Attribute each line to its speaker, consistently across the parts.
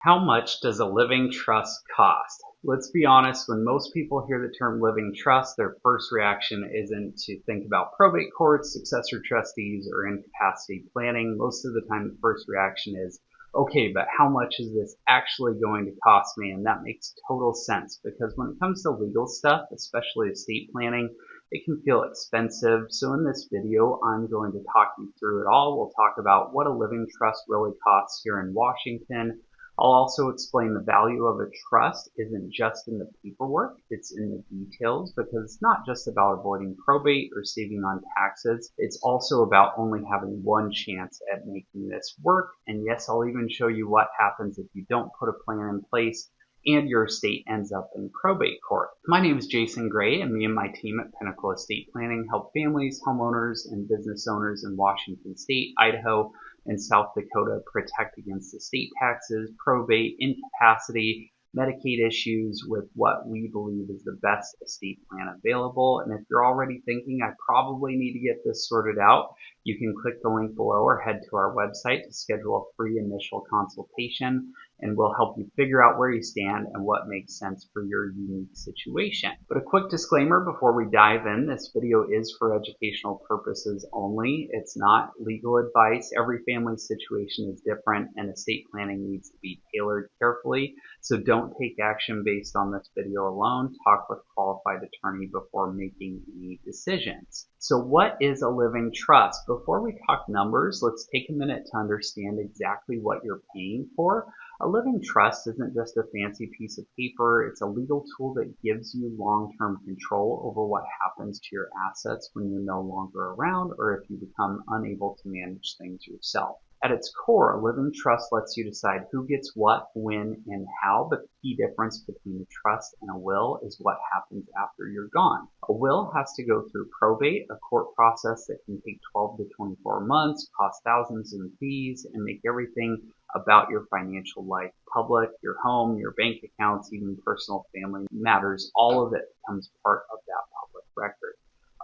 Speaker 1: How much does a living trust cost? Let's be honest, when most people hear the term living trust, their first reaction isn't to think about probate courts, successor trustees, or incapacity planning. Most of the time, the first reaction is, okay, but how much is this actually going to cost me? And that makes total sense because when it comes to legal stuff, especially estate planning, it can feel expensive. So in this video, I'm going to talk you through it all. We'll talk about what a living trust really costs here in Washington. I'll also explain the value of a trust isn't just in the paperwork, it's in the details because it's not just about avoiding probate or saving on taxes. It's also about only having one chance at making this work. And yes, I'll even show you what happens if you don't put a plan in place and your estate ends up in probate court. My name is Jason Gray, and me and my team at Pinnacle Estate Planning help families, homeowners, and business owners in Washington State, Idaho, and South Dakota protect against estate taxes, probate, incapacity, Medicaid issues with what we believe is the best estate plan available. And if you're already thinking, I probably need to get this sorted out, you can click the link below or head to our website to schedule a free initial consultation, and we'll help you figure out where you stand and what makes sense for your unique situation. But a quick disclaimer before we dive in, this video is for educational purposes only. It's not legal advice. Every family situation is different and estate planning needs to be tailored carefully. So don't take action based on this video alone. Talk with a qualified attorney before making any decisions. So what is a living trust? Before we talk numbers, let's take a minute to understand exactly what you're paying for. A living trust isn't just a fancy piece of paper. It's a legal tool that gives you long-term control over what happens to your assets when you're no longer around or if you become unable to manage things yourself. At its core, a living trust lets you decide who gets what, when, and how, but the key difference between a trust and a will is what happens after you're gone. A will has to go through probate, a court process that can take 12 to 24 months, cost thousands in fees, and make everything about your financial life public, your home, your bank accounts, even personal family matters. All of it becomes part of that public record.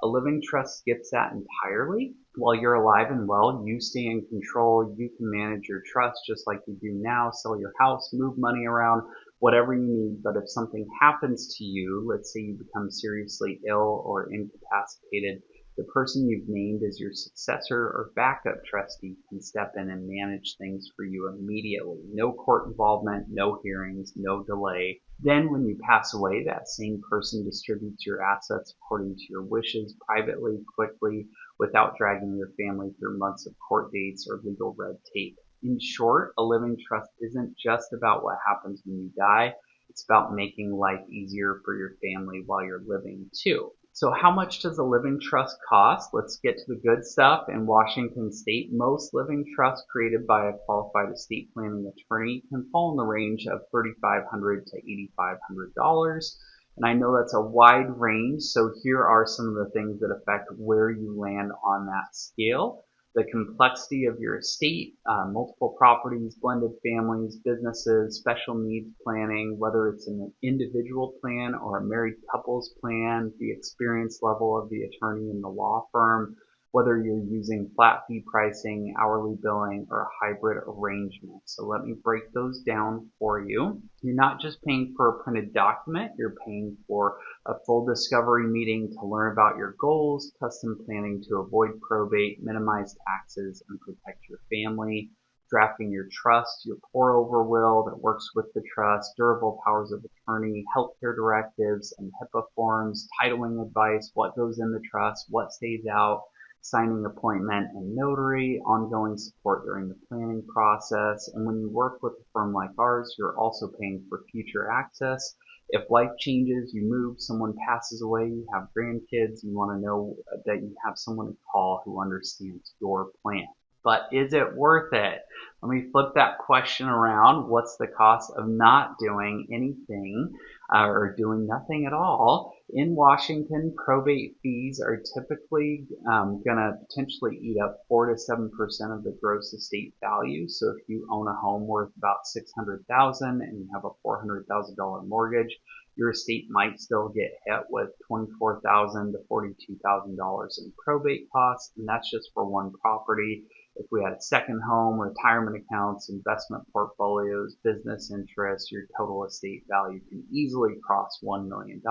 Speaker 1: A living trust skips that entirely. While you're alive and well, you stay in control. You can manage your trust just like you do now. Sell your house, move money around, whatever you need. But if something happens to you, let's say you become seriously ill or incapacitated, the person you've named as your successor or backup trustee can step in and manage things for you immediately. No court involvement, no hearings, no delay. Then when you pass away, that same person distributes your assets according to your wishes, privately, quickly, without dragging your family through months of court dates or legal red tape. In short, a living trust isn't just about what happens when you die. It's about making life easier for your family while you're living too. So how much does a living trust cost? Let's get to the good stuff. In Washington State, most living trusts created by a qualified estate planning attorney can fall in the range of $3,500 to $8,500. And I know that's a wide range, so here are some of the things that affect where you land on that scale. The complexity of your estate, multiple properties, blended families, businesses, special needs planning, whether it's an individual plan or a married couples plan, the experience level of the attorney in the law firm, whether you're using flat fee pricing, hourly billing, or a hybrid arrangement. So let me break those down for you. You're not just paying for a printed document, you're paying for a full discovery meeting to learn about your goals, custom planning to avoid probate, minimize taxes, and protect your family, drafting your trust, your pour-over will that works with the trust, durable powers of attorney, healthcare directives and HIPAA forms, titling advice, what goes in the trust, what stays out, signing appointment and notary, ongoing support during the planning process. And when you work with a firm like ours, you're also paying for future access. If life changes, you move, someone passes away, you have grandkids, you want to know that you have someone to call who understands your plan. But is it worth it? Let me flip that question around. What's the cost of not doing anything or doing nothing at all? In Washington, probate fees are typically going to potentially eat up 4 to 7% of the gross estate value. So if you own a home worth about $600,000 and you have a $400,000 mortgage, your estate might still get hit with $24,000 to $42,000 in probate costs, and that's just for one property. If we had a second home, retirement retirement accounts, investment portfolios, business interests, your total estate value can easily cross $1 million,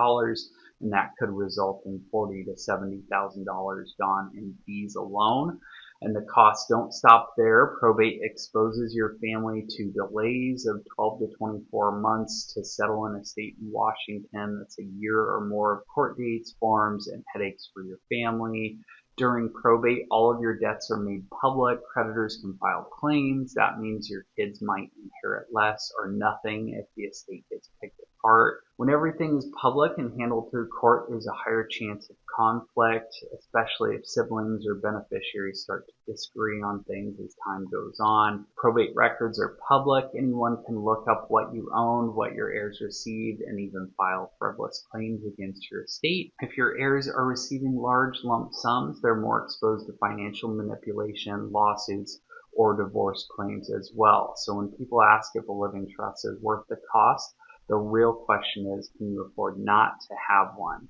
Speaker 1: and that could result in $40,000 to $70,000 gone in fees alone. And the costs don't stop there. Probate exposes your family to delays of 12 to 24 months to settle an estate in Washington. That's a year or more of court dates, forms, and headaches for your family. During probate, all of your debts are made public. Creditors can file claims. That means your kids might inherit less or nothing if the estate gets picked apart. When everything is public and handled through court, there's a higher chance of conflict, especially if siblings or beneficiaries start to disagree on things as time goes on. Probate records are public. Anyone can look up what you owned, what your heirs received, and even file frivolous claims against your estate. If your heirs are receiving large lump sums, they're more exposed to financial manipulation, lawsuits, or divorce claims as well. So when people ask if a living trust is worth the cost, the real question is, can you afford not to have one?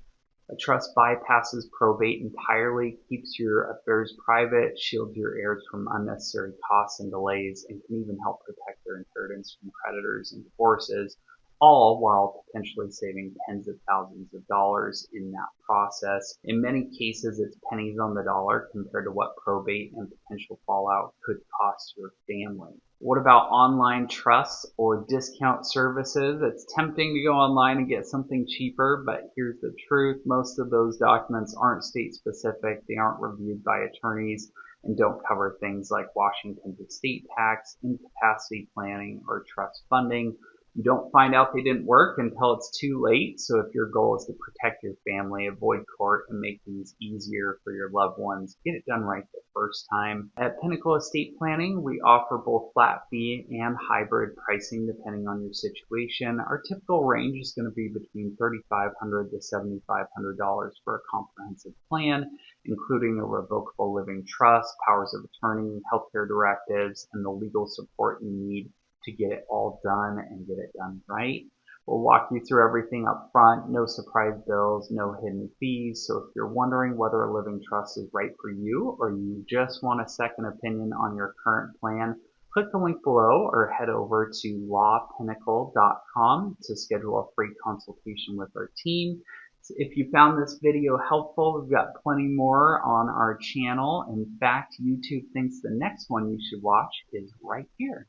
Speaker 1: A trust bypasses probate entirely, keeps your affairs private, shields your heirs from unnecessary costs and delays, and can even help protect their inheritance from creditors and divorces, all while potentially saving tens of thousands of dollars in that process. In many cases, it's pennies on the dollar compared to what probate and potential fallout could cost your family. What about online trusts or discount services? It's tempting to go online and get something cheaper, but here's the truth. Most of those documents aren't state specific. They aren't reviewed by attorneys and don't cover things like Washington's estate tax, incapacity planning, or trust funding. You don't find out they didn't work until it's too late. So if your goal is to protect your family, avoid court, and make things easier for your loved ones, get it done right the first time. At Pinnacle Estate Planning, we offer both flat fee and hybrid pricing depending on your situation. Our typical range is going to be between $3,500 to $7,500 for a comprehensive plan, including a revocable living trust, powers of attorney, healthcare directives, and the legal support you need to get it all done and get it done right. We'll walk you through everything up front, no surprise bills, no hidden fees. So if you're wondering whether a living trust is right for you or you just want a second opinion on your current plan, click the link below or head over to lawpinnacle.com to schedule a free consultation with our team. If you found this video helpful, we've got plenty more on our channel. In fact, YouTube thinks the next one you should watch is right here.